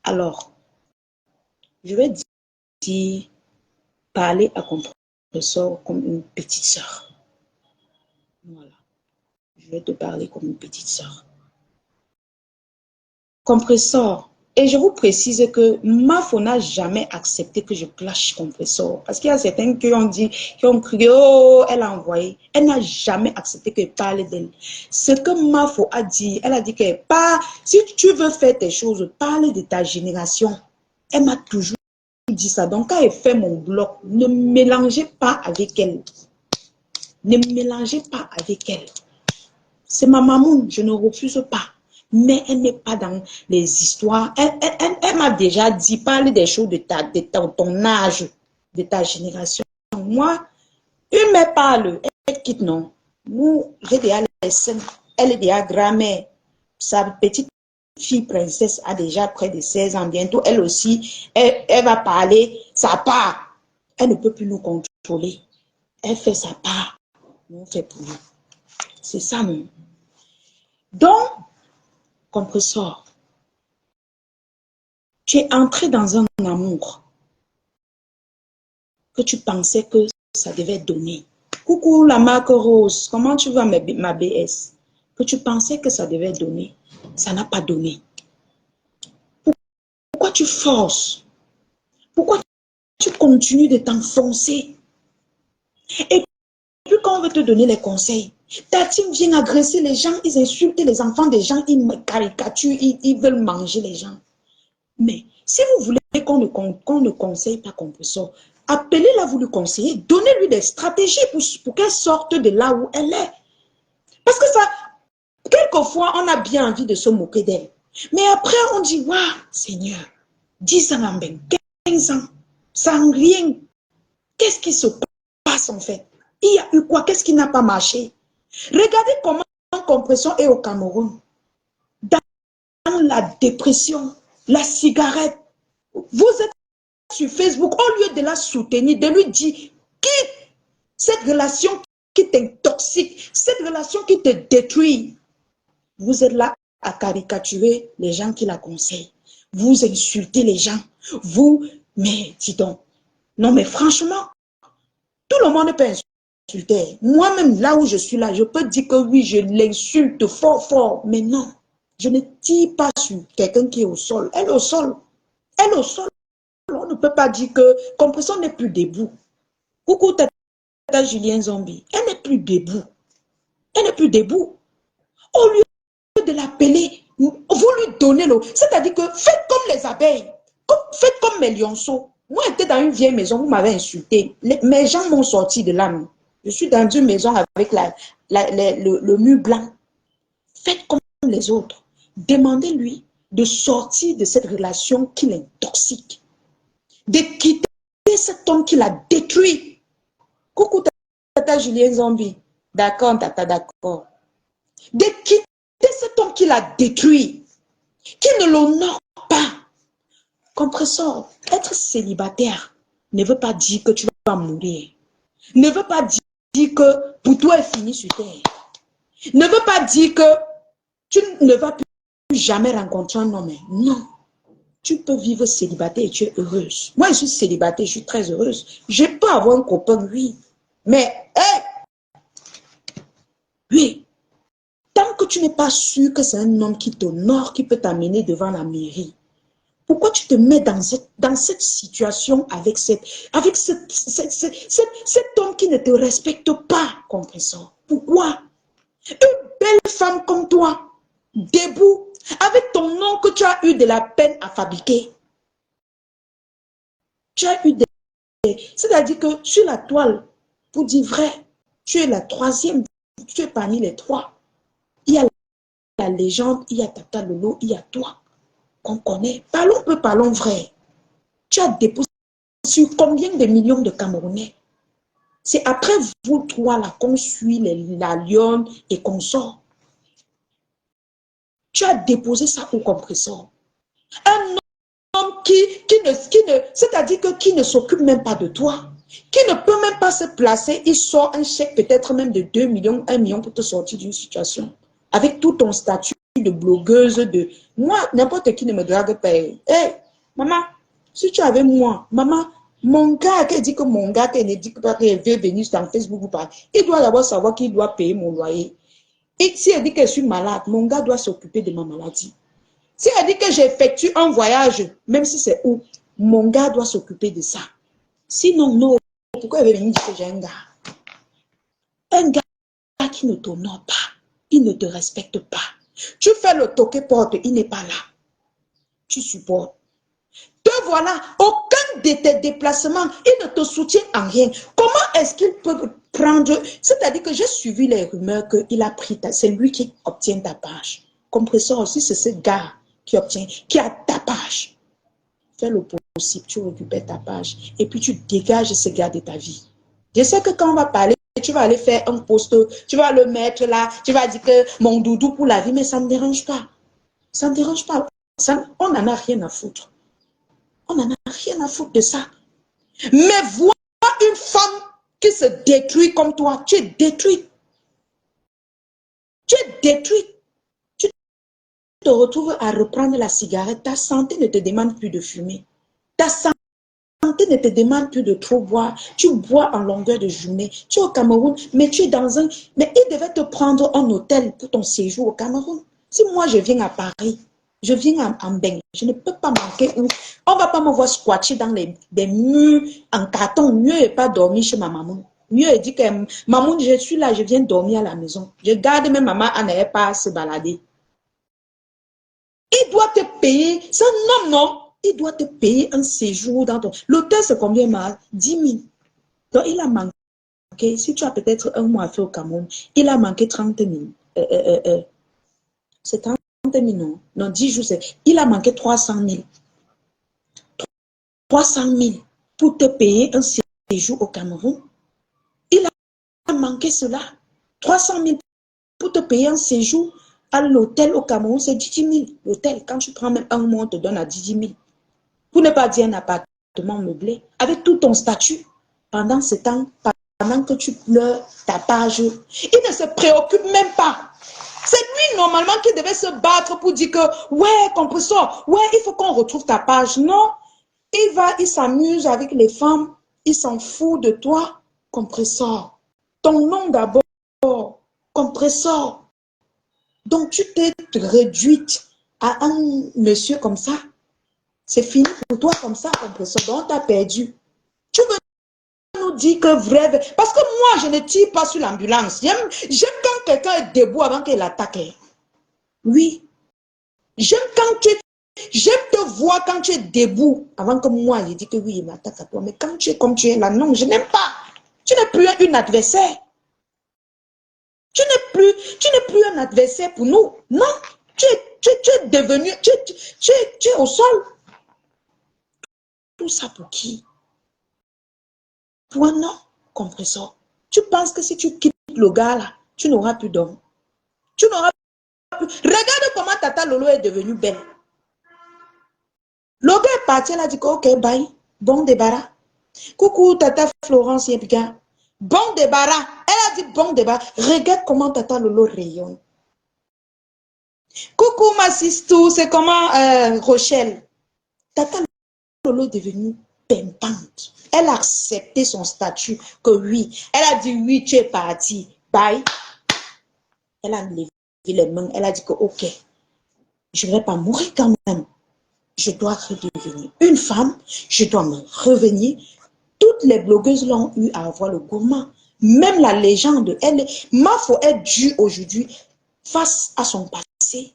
Alors, je vais dire, parler à Compressor comme une petite sœur. Voilà. Je vais te parler comme une petite sœur. Compressor. Et je vous précise que Mafo n'a jamais accepté que je clash Compressor. Parce qu'il y a certains qui ont dit, qui ont cru, oh, elle a envoyé. Elle n'a jamais accepté que je parle d'elle. Ce que Mafo a dit, elle a dit que si tu veux faire tes choses, parle de ta génération. Elle m'a toujours dit ça. Donc quand elle fait mon blog, ne mélangez pas avec elle. Ne mélangez pas avec elle. C'est ma maman, je ne refuse pas. Mais elle n'est pas dans les histoires. Elle m'a déjà dit, parle des choses de ton âge, de ta génération. Moi, une me parle, elle quitte, non. Nous, j'ai déjà les scènes, elle est déjà grand-mère. Sa petite fille princesse a déjà près de 16 ans. Bientôt, elle aussi, elle va parler sa part. Elle ne peut plus nous contrôler. Elle fait sa part. Nous, on fait pour nous. C'est ça, non. Donc, Compressor, tu es entré dans un amour que tu pensais que ça devait donner. Coucou la marque rose, comment tu vas ma BS? Que tu pensais que ça devait donner, ça n'a pas donné. Pourquoi tu forces? Pourquoi tu continues de t'enfoncer? Et puis quand on veut te donner les conseils, ta team vient agresser les gens, ils insultent les enfants des gens, ils me caricaturent, ils veulent manger les gens. Mais si vous voulez qu'on ne conseille pas Compressor, appelez-la, vous lui conseillez, donnez-lui des stratégies pour qu'elle sorte de là où elle est. Parce que ça, quelquefois, on a bien envie de se moquer d'elle. Mais après, on dit, waouh, Seigneur, 10 ans en ben, 15 ans, sans rien. Qu'est-ce qui se passe en fait? Il y a eu quoi? Qu'est-ce qui n'a pas marché? Regardez comment Compressor est au Cameroun. Dans la dépression, la cigarette. Vous êtes sur Facebook, au lieu de la soutenir, de lui dire, quitte cette relation qui t'intoxique, cette relation qui te détruit. Vous êtes là à caricaturer les gens qui la conseillent. Vous insultez les gens. Mais dis donc, non mais franchement, tout le monde peut insulter. Moi-même, là où je suis là, je peux dire que oui, je l'insulte fort, fort. Mais non, je ne tire pas sur quelqu'un qui est au sol. Elle est au sol. Elle est au sol. On ne peut pas dire que Compressor n'est plus debout. Coucou Tata Julien Zombie. Elle n'est plus debout. Elle n'est plus debout. Au lieu de l'appeler, vous lui donnez l'eau. C'est-à-dire que faites comme les abeilles. Faites comme mes lionceaux. Moi, j'étais dans une vieille maison, vous m'avez insulté. Mes gens m'ont sorti de là. Je suis dans une maison avec le mur blanc. Faites comme les autres. Demandez-lui de sortir de cette relation qui l'intoxique. De quitter cet homme qui l'a détruit. Coucou Tata Julien Zombie. D'accord, Tata, d'accord. De quitter cet homme qui l'a détruit, qui ne l'honore pas. Compressor, être célibataire ne veut pas dire que tu vas mourir. Ne veut pas dire que pour toi est fini sur terre. Ne veut pas dire que tu ne vas plus jamais rencontrer un homme. Non. Tu peux vivre célibataire et tu es heureuse. Moi, je suis célibataire, je suis très heureuse. Je peux avoir un copain, oui. Mais, oui. Tant que tu n'es pas sûr que c'est un homme qui t'honore, qui peut t'amener devant la mairie, pourquoi tu te mets dans cette situation avec cet homme qui ne te respecte pas, Compressor? Pourquoi? Une belle femme comme toi, debout, avec ton nom que tu as eu de la peine à fabriquer. Tu as eu c'est-à-dire que sur la toile, pour dire vrai, tu es la troisième, tu es parmi les trois. Il y a la légende, il y a Tata Lolo, il y a toi, qu'on connaît. Parlons vrai. Tu as déposé sur combien de millions de Camerounais? C'est après vous trois là qu'on suit la lionne et qu'on sort. Tu as déposé ça au Compressor. Un homme c'est-à-dire que qui ne s'occupe même pas de toi, qui ne peut même pas se placer, il sort un chèque peut-être même de 2 millions, 1 million pour te sortir d'une situation. Avec tout ton statut, de blogueuse de... Moi, n'importe qui ne me drague pas. Hé, maman, si tu avais moi, maman, mon gars qui dit que mon gars qui ne dit pas qu'il veut venir sur Facebook ou pas, il doit d'abord savoir qu'il doit payer mon loyer. Et si elle dit que je suis malade, mon gars doit s'occuper de ma maladie. Si elle dit que j'effectue un voyage, même si c'est où, mon gars doit s'occuper de ça. Sinon, non. Pourquoi elle veut venir dire que j'ai un gars? Un gars qui ne t'honore pas, il ne te respecte pas. Tu fais le toqué-porte, il n'est pas là. Tu supportes. Te voilà, aucun de tes déplacements, il ne te soutient en rien. Comment est-ce qu'il peut prendre... C'est-à-dire que j'ai suivi les rumeurs qu'il a pris, c'est lui qui obtient ta page. Compresseur aussi, c'est ce gars qui obtient, qui a ta page. Fais le possible, tu récupères ta page et puis tu dégages ce gars de ta vie. Je sais que quand on va parler, tu vas aller faire un post, tu vas le mettre là, tu vas dire que mon doudou pour la vie, mais ça ne me dérange pas. Ça ne me dérange pas. On n'en a rien à foutre. On n'en a rien à foutre de ça. Mais vois une femme qui se détruit comme toi, tu es détruit. Tu es détruit. Tu te retrouves à reprendre la cigarette. Ta santé ne te demande plus de fumer. Ta santé ne te demande plus de trop boire. Tu bois en longueur de journée. Tu es au Cameroun, mais tu es dans un... Mais il devait te prendre un hôtel pour ton séjour au Cameroun. Si moi je viens à Paris, je viens en Beng, je ne peux pas manquer où. On ne va pas me voir squatter dans des murs en carton. Mieux n'est pas dormir chez ma maman. Mieux est dit que maman, je suis là, je viens dormir à la maison. Je garde mes mamans à n'aller pas se balader. Il doit te payer. C'est un homme, non? Il doit te payer un séjour dans ton... L'hôtel, c'est combien mal? 10 000. Donc, il a manqué, si tu as peut-être un mois à faire au Cameroun, il a manqué 30 000. C'est 30 000, non? Non, 10 jours, c'est... Il a manqué 300 000. 300 000 pour te payer un séjour au Cameroun. Il a manqué cela. 300 000 pour te payer un séjour à l'hôtel au Cameroun, c'est 10 000. L'hôtel, quand tu prends même un mois, on te donne à 10 000. Pour ne pas dire un appartement meublé, avec tout ton statut, pendant ce temps, pendant que tu pleures ta page, il ne se préoccupe même pas. C'est lui, normalement, qui devait se battre pour dire que, ouais, compresseur, ouais, il faut qu'on retrouve ta page. Non, il s'amuse avec les femmes, il s'en fout de toi, compresseur. Ton nom d'abord, compresseur. Donc, tu t'es réduite à un monsieur comme ça. C'est fini pour toi comme ça, compresseur. Donc, on t'a perdu. Tu veux nous dire que vrai... Parce que moi, je ne tire pas sur l'ambulance. J'aime quand quelqu'un est debout avant qu'il attaque. Oui. J'aime quand tu... J'aime te voir quand tu es debout avant que moi, je dis que oui, il m'attaque à toi. Mais quand tu es comme tu es là, non, je n'aime pas. Tu n'es plus un adversaire. Tu n'es plus un adversaire pour nous. Non, tu es devenu... Tu es au sol. Tout ça pour qui? Pour un an, compresseur. Tu penses que si tu quittes le gars là, tu n'auras plus d'homme. Tu n'auras plus... Regarde comment Tata Lolo est devenue belle. Le gars est parti, elle a dit que ok, bye, bon débarras. Coucou Tata Florence Yebga. Bon débarras. Elle a dit bon débarras. Regarde comment Tata Lolo rayonne. Coucou ma sistou, c'est comment Rochelle. Tata Lolo est devenue pimpante. Elle a accepté son statut que oui. Elle a dit oui, tu es parti. Bye. Elle a levé les mains. Elle a dit que ok, je ne vais pas mourir quand même. Je dois redevenir une femme. Je dois me revenir. Toutes les blogueuses l'ont eu à avoir le gourmand. Même la légende, Mafo est due aujourd'hui face à son passé.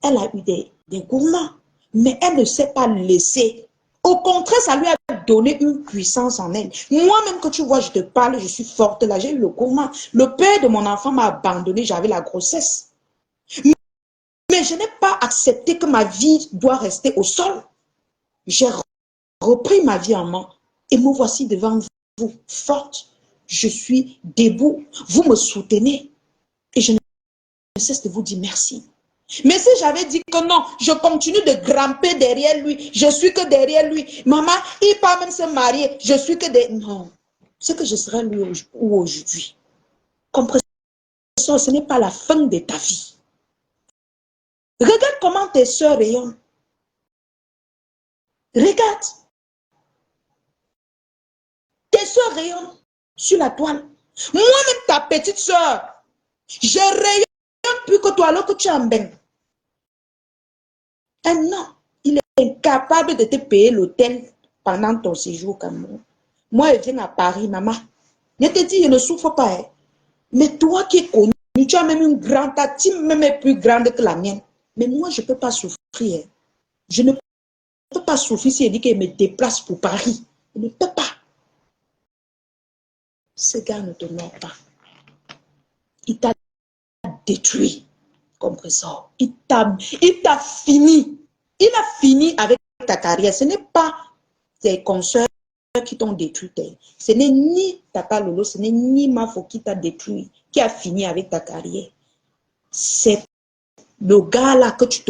Elle a eu des gourmands. Mais elle ne s'est pas laissée. Au contraire, ça lui a donné une puissance en elle. Moi-même, que tu vois, je te parle, je suis forte là, j'ai eu le gourmand. Le père de mon enfant m'a abandonné, j'avais la grossesse. Mais je n'ai pas accepté que ma vie doit rester au sol. J'ai repris ma vie en main. Et me voici devant vous, forte. Je suis debout. Vous me soutenez. Et je ne cesse de vous dire merci. Mais si j'avais dit que non, je continue de grimper derrière lui, je suis que derrière lui. Maman, il ne peut même se marier, je suis que derrière... Non, c'est que je serai lui aujourd'hui. Comprenez, ce n'est pas la fin de ta vie. Regarde comment tes soeurs rayonnent. Regarde. Tes soeurs rayonnent sur la toile. Moi-même, ta petite soeur, je rayonne plus que toi alors que tu es en bain. Non, il est incapable de te payer l'hôtel pendant ton séjour au Cameroun. Moi, je viens à Paris, maman. Je te dis, je ne souffre pas. Hein. Mais toi qui es connu, tu as même une grande, ta team même est plus grande que la mienne. Mais moi, je ne peux pas souffrir. Hein. Je ne peux pas souffrir si il dit qu'il me déplace pour Paris. Je ne peux pas. Ce gars ne t'honore pas. Il t'a détruit, compresseur. Il t'a fini. Il a fini avec ta carrière. Ce n'est pas tes consoeurs qui t'ont détruit. Ce n'est ni Tata Lolo, ce n'est ni Mafo qui t'a détruit, qui a fini avec ta carrière. C'est le gars là que tu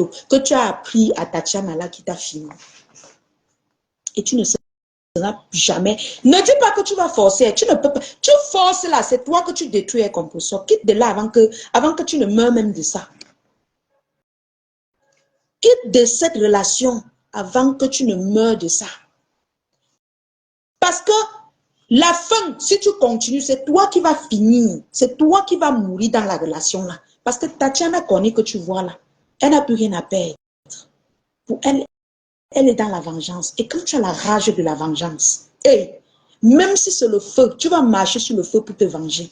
as appris à Tatiana là qui t'a fini. Et tu ne seras jamais. Ne dis pas que tu vas forcer. Tu ne peux pas. Tu forces là, c'est toi que tu détruis un compresseur. Quitte de là avant que tu ne meurs même de ça. Quitte de cette relation avant que tu ne meurs de ça. Parce que la fin, si tu continues, c'est toi qui vas finir. C'est toi qui vas mourir dans la relation là. Parce que Tatiana connaît que tu vois là. Elle n'a plus rien à perdre. Pour elle, elle est dans la vengeance. Et quand tu as la rage de la vengeance, hey, même si c'est le feu, tu vas marcher sur le feu pour te venger.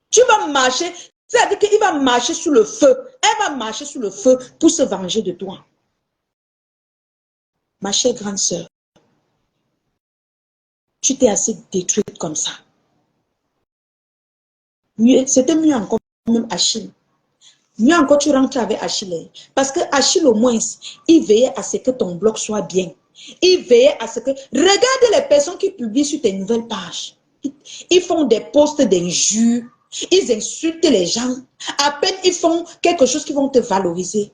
Tu vas marcher, c'est-à-dire qu'il va marcher sur le feu. Elle va marcher sur le feu pour se venger de toi. Ma chère grande sœur, tu t'es assez détruite comme ça. C'était mieux encore même Achille. Mieux encore, tu rentres avec Achille. Parce que Achille, au moins, il veillait à ce que ton blog soit bien. Il veillait à ce que... Regarde les personnes qui publient sur tes nouvelles pages. Ils font des posts d'injures. Ils insultent les gens. À peine ils font quelque chose qui vont te valoriser.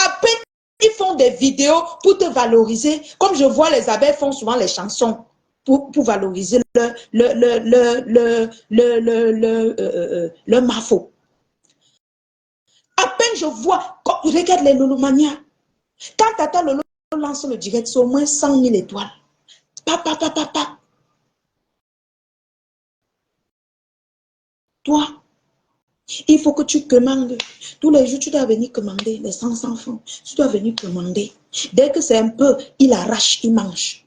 À peine ils font des vidéos pour te valoriser. Comme je vois les abeilles font souvent les chansons pour valoriser le mafo. À peine je vois, regarde les Lolomania. Quand Tata Lolo lance le direct, c'est au moins 100 000 étoiles. Papa. Toi, il faut que tu commandes. Tous les jours, tu dois venir commander les 100 enfants. Tu dois venir commander. Dès que c'est un peu, il arrache, il mange.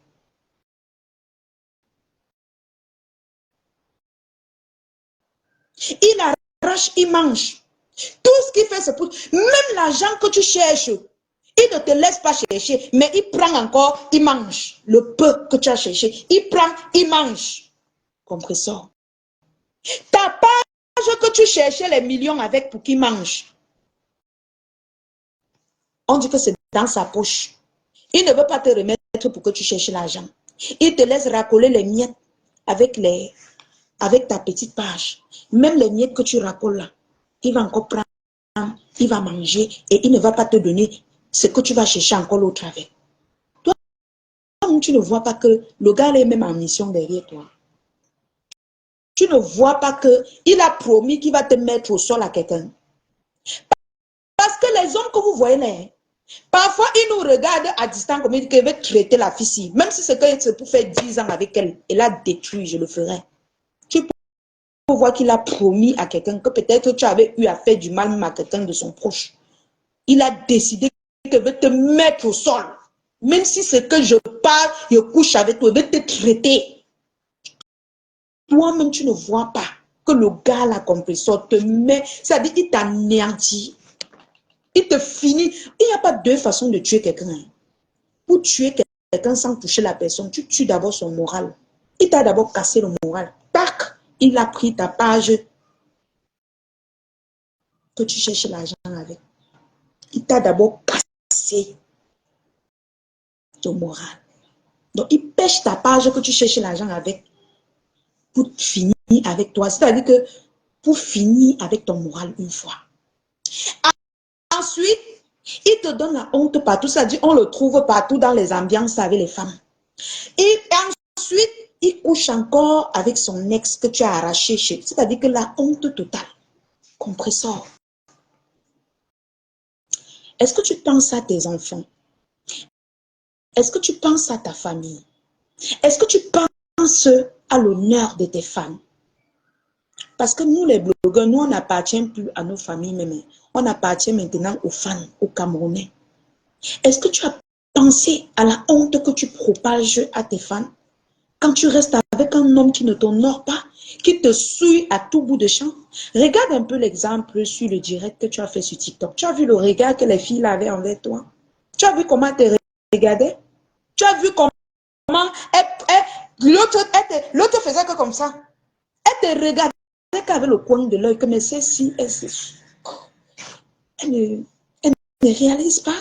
Il arrache, il mange. Tout ce qu'il fait, c'est pour... Même l'argent que tu cherches, il ne te laisse pas chercher, mais il prend encore, il mange. Le peu que tu as cherché, il prend, il mange. Compresseur. Ta page que tu cherchais les millions avec pour qu'il mange. On dit que c'est dans sa poche. Il ne veut pas te remettre pour que tu cherches l'argent. Il te laisse racoler les miettes avec ta petite page. Même les miettes que tu racoles là, il va encore prendre, il va manger et il ne va pas te donner ce que tu vas chercher encore l'autre avec. Toi, tu ne vois pas que le gars est même en mission derrière toi. Tu ne vois pas qu'il a promis qu'il va te mettre au sol à quelqu'un. Parce que les hommes que vous voyez là, parfois ils nous regardent à distance comme ils veulent traiter la fille. Même si c'est pour faire 10 ans avec elle, elle a détruit, je le ferai. Tu peux voir qu'il a promis à quelqu'un que peut-être tu avais eu à faire du mal même à quelqu'un de son proche. Il a décidé qu'il veut te mettre au sol. Même si c'est que je pars, je couche avec toi, il veut te traiter. Toi-même, tu ne vois pas que le gars, la compresseur, te met, c'est-à-dire qu'il t'anéantit. Il te finit. Il n'y a pas deux façons de tuer quelqu'un. Pour tuer quelqu'un sans toucher la personne, tu tues d'abord son moral. Il t'a d'abord cassé le moral. Tac, il a pris ta page que tu cherches l'argent avec. Il t'a d'abord cassé ton moral. Donc, il pêche ta page que tu cherches l'argent avec pour finir avec toi. C'est-à-dire que pour finir avec ton moral une fois. Ensuite, il te donne la honte partout. C'est-à-dire on le trouve partout dans les ambiances avec les femmes. Et ensuite, il couche encore avec son ex que tu as arraché. C'est-à-dire que la honte totale. Compresseur. Est-ce que tu penses à tes enfants? Est-ce que tu penses à ta famille? Est-ce que tu penses à l'honneur de tes femmes? Parce que nous, les blogueurs, nous, on n'appartient plus à nos familles même. On appartient maintenant aux fans, aux Camerounais. Est-ce que tu as pensé à la honte que tu propages à tes fans? Quand tu restes avec un homme qui ne t'honore pas, qui te souille à tout bout de champ, regarde un peu l'exemple sur le direct que tu as fait sur TikTok. Tu as vu le regard que les filles avaient envers toi? Tu as vu comment elles te regardaient? Tu as vu comment l'autre faisait que comme ça? Elle te regardait qu'avec le coin de l'œil, que mais celle-ci, elle ne réalise pas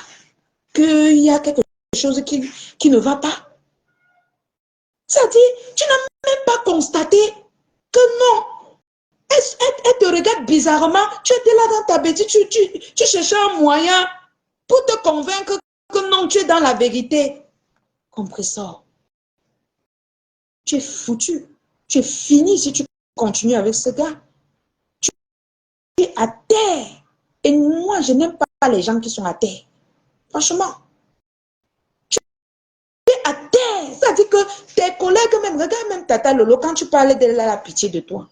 qu'il y a quelque chose qui ne va pas. C'est-à-dire, tu n'as même pas constaté que non. Elle te regarde bizarrement. Tu étais là dans ta bêtise, tu cherchais un moyen pour te convaincre que non, tu es dans la vérité. Compresseur. Tu es foutu. Tu es fini si tu continues avec ce gars. Tu es à terre. Et moi, je n'aime pas les gens qui sont à terre. Franchement. Tu es à terre. C'est-à-dire que tes collègues même, regarde même Tata Lolo, quand tu parlais d'elle, elle a la pitié de toi.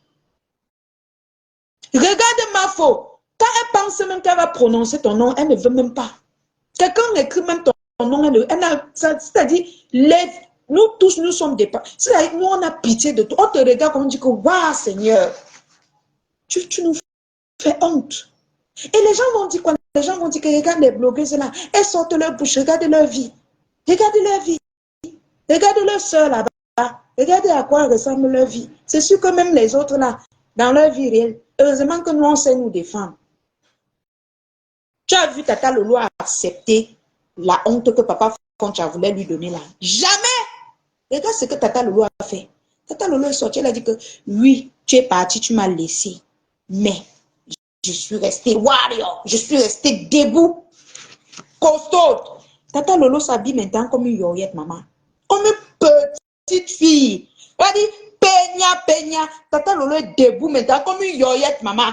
Regarde Mafo. Quand elle pense même qu'elle va prononcer ton nom, elle ne veut même pas. Quelqu'un écrit même ton nom, c'est-à-dire, nous tous, nous sommes des parents. C'est-à-dire, nous, on a pitié de toi. On te regarde, on dit que, waouh, Seigneur, tu nous fais honte. Et les gens vont dire quoi? Les gens vont dire que regarde les blogueuses là, elles sortent leur bouche, regardez leur vie. Regardez leur vie. Regardez leur soeur là-bas. Regardez à quoi ressemble leur vie. C'est sûr que même les autres là, dans leur vie réelle, heureusement que nous, on sait nous défendre. Tu as vu Tata Lolo accepter la honte que Papa Foncha voulait lui donner là. Jamais! Regarde ce que Tata Lolo a fait. Tata Lolo est sortie, elle a dit que oui, tu es parti, tu m'as laissé. Mais je suis restée warrior. Je suis restée debout. Costaud. Tata Lolo s'habille maintenant comme une yoyette, maman. Comme une petite fille. Elle a dit, peña, peña. Tata Lolo est debout maintenant comme une yoyette, maman.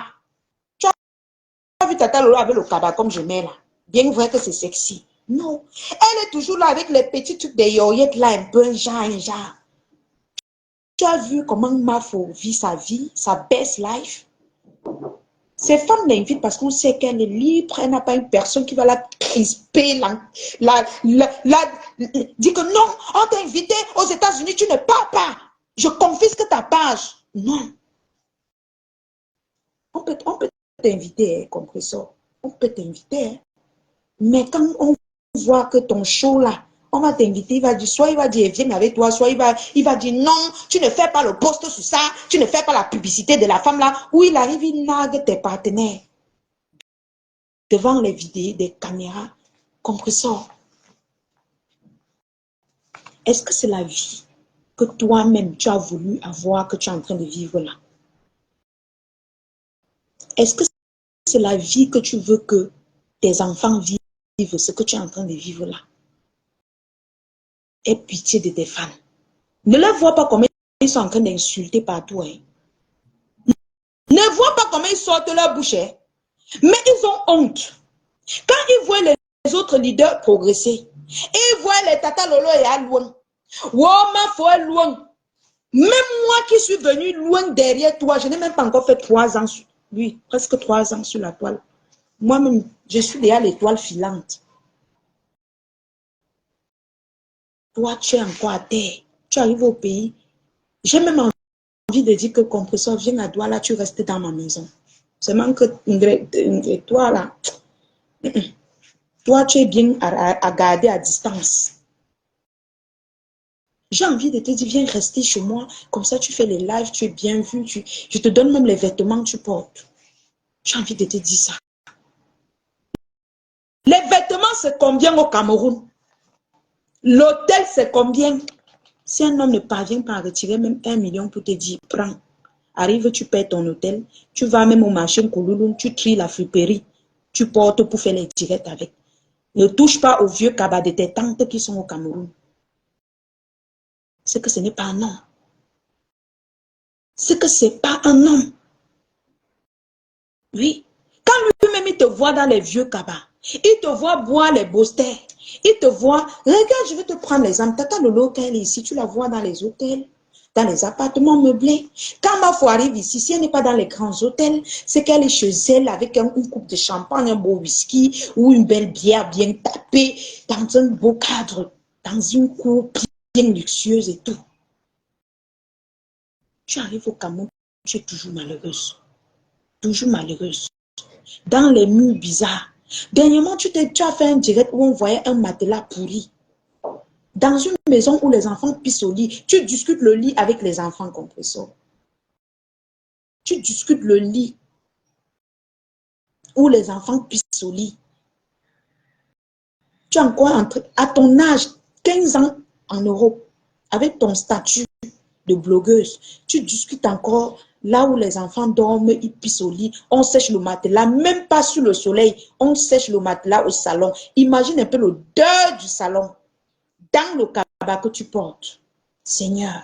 Tu as vu Tata Lolo avec le cabas comme je mets là. Bien vrai que c'est sexy. Non. Elle est toujours là avec les petits trucs des yoyettes là, un peu un genre. Tu as vu comment Mafo vit sa vie, sa best life? Ces femmes l'invitent parce qu'on sait qu'elle est libre, elle n'a pas une personne qui va la crisper, dit que non, on t'a invité aux États-Unis, tu ne pars pas. Je confisque ta page. Non. On peut t'inviter, compresseur. On peut t'inviter. Hein. Mais quand on voit que ton show là, on va t'inviter, il va dire, soit il va dire, viens avec toi, soit il va dire, non, tu ne fais pas le post sur ça, tu ne fais pas la publicité de la femme là, où il arrive, il nargue tes partenaires. Devant les vidéos, des caméras, compresseur. Est-ce que c'est la vie que toi-même tu as voulu avoir, que tu es en train de vivre là? Est-ce que c'est la vie que tu veux que tes enfants vivent, ce que tu es en train de vivre là? Aie pitié de tes fans. Ne les vois pas comme ils sont en train d'insulter partout. Hein. Ne vois pas comment ils sortent leur bouche. Hein. Mais ils ont honte. Quand ils voient les autres leaders progresser, ils voient les Tata Lolo et à loin. Woma faut loin. Même moi qui suis venu loin derrière toi, je n'ai même pas encore fait 3 ans. Oui, presque 3 ans sur la toile. Moi-même, je suis déjà l'étoile filante. Toi, tu es encore à terre. Tu arrives au pays. J'ai même envie de dire que compresseur, viens à Douala, tu restes dans ma maison. Seulement que toi, là, toi, tu es bien à garder à distance. J'ai envie de te dire, viens rester chez moi. Comme ça, tu fais les lives, tu es bien vu. Je te donne même les vêtements que tu portes. J'ai envie de te dire ça. Les vêtements, c'est combien au Cameroun? L'hôtel, c'est combien? Si un homme ne parvient pas à retirer même 1 million pour te dire, prends. Arrive, tu payes ton hôtel. Tu vas même au marché Koulouloum, tu tries la friperie. Tu portes pour faire les directs avec. Ne touche pas aux vieux cabas de tes tantes qui sont au Cameroun. C'est que ce n'est pas un homme. C'est que ce n'est pas un homme. Oui. Quand lui-même il te voit dans les vieux cabas, Il te voit boire les bosters. Il te voit. Regarde, je vais te prendre l'exemple. Tata Lolo, qu'elle est ici, tu la vois dans les hôtels, dans les appartements meublés. Quand ma foi arrive ici, si elle n'est pas dans les grands hôtels, c'est qu'elle est chez elle avec une coupe de champagne, un beau whisky ou une belle bière bien tapée dans un beau cadre, dans une cour bien luxueuse et tout. Tu arrives au Cameroun, tu es toujours malheureuse. Toujours malheureuse. Dans les murs bizarres. Dernièrement, tu as fait un direct où on voyait un matelas pourri. Dans une maison où les enfants pissent au lit, tu discutes le lit avec les enfants compresseurs. Tu discutes le lit où les enfants pissent au lit. Tu es encore à ton âge, 15 ans en Europe, avec ton statut de blogueuse. Tu discutes encore là où les enfants dorment, ils pissent au lit. On sèche le matelas, même pas sur le soleil. On sèche le matelas au salon. Imagine un peu l'odeur du salon dans le cabas que tu portes. Seigneur,